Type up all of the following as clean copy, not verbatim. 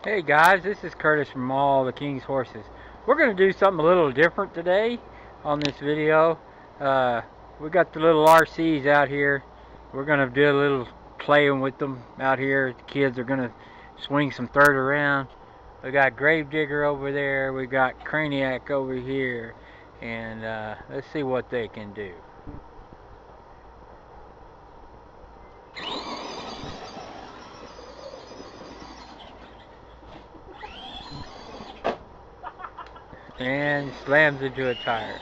Hey guys, this is Curtis from All the King's Horses. We're going to do something a little different today on this video. Uh, we got the little RCs out here. We're going to do a little playing with them out here. The kids are going to swing some third around. We got Gravedigger over there. We got Craniac over here. And let's see what they can do. And slams into a tire.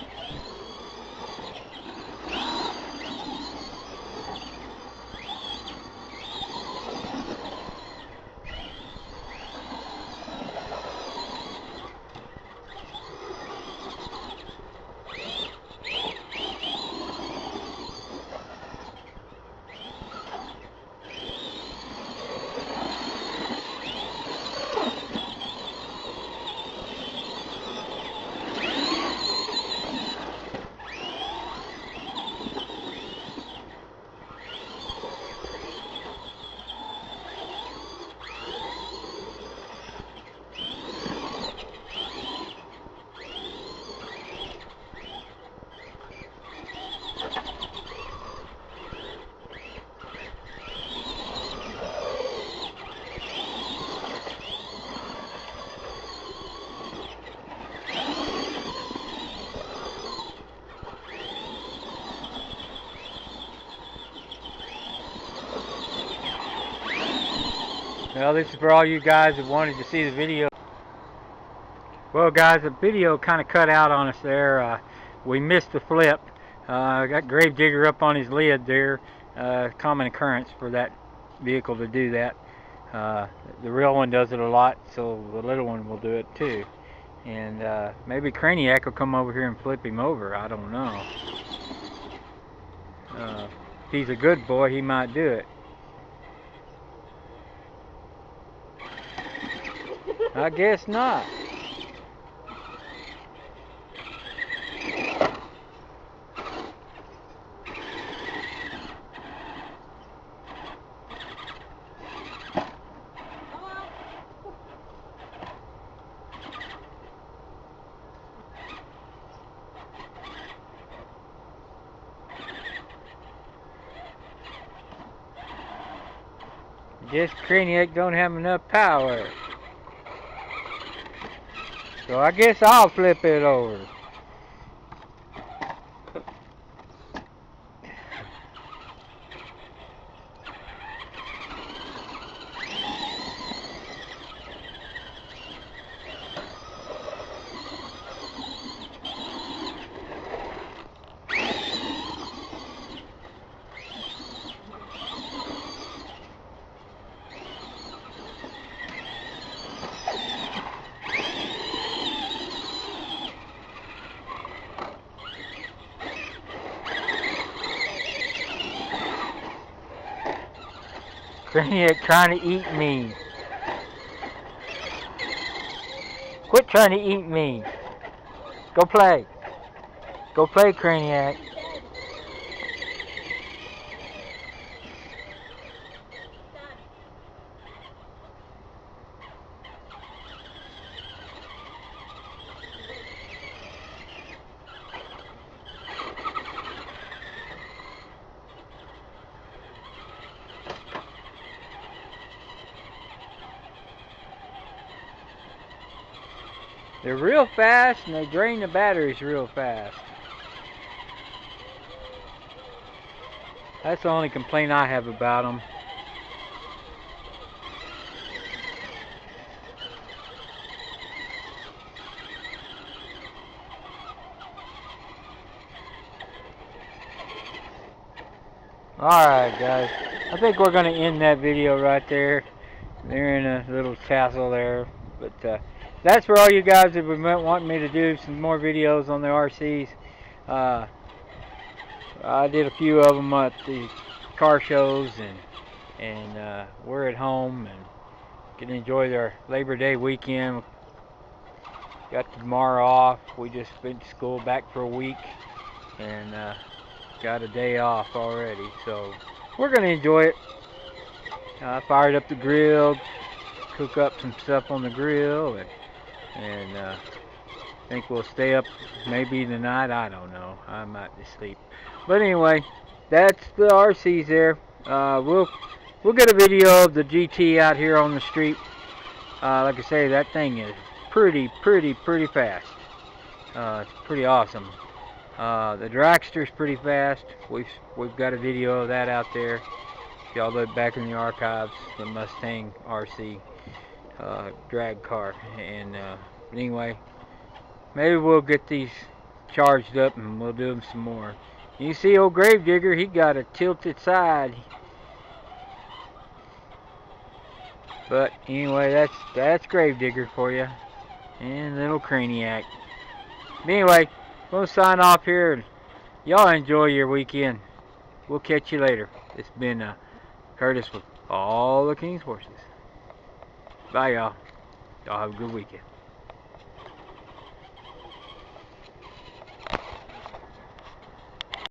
Well, this is for all you guys that wanted to see the video. Well, guys, the video kind of cut out on us there. We missed the flip. Got Gravedigger up on his lid there. Common occurrence for that vehicle to do that. The real one does it a lot, so the little one will do it too. And maybe Craniac will come over here and flip him over. I don't know. If he's a good boy, he might do it. I guess not. Guess Craniac don't have enough power. So I guess I'll flip it over. Craniac trying to eat me. Quit trying to eat me. Go play. Go play, Craniac. They're real fast and they drain the batteries real fast. That's the only complaint I have about them. Alright guys, I think we're going to end that video right there. They're in a little castle there. But that's for all you guys that would want me to do some more videos on the RCs. I did a few of them at the car shows, and we're at home and can enjoy their Labor Day weekend. Got tomorrow off. We just went to school back for a week and got a day off already, so we're gonna enjoy it. I fired up the grill, cook up some stuff on the grill, and I think we'll stay up maybe tonight. I don't know. I might just sleep. But anyway, that's the RCs there. We'll get a video of the GT out here on the street. Like I say, that thing is pretty fast. It's pretty awesome. The dragster's pretty fast. We've got a video of that out there. If y'all look back in the archives, the Mustang RC drag car. And anyway, maybe we'll get these charged up and we'll do them some more. You see old Gravedigger, he got a tilted side. But anyway, that's Gravedigger for you. And little Craniac. But anyway, we'll sign off here. Y'all enjoy your weekend. We'll catch you later. It's been Curtis with all the King's Horses. Bye, y'all. Y'all have a good weekend.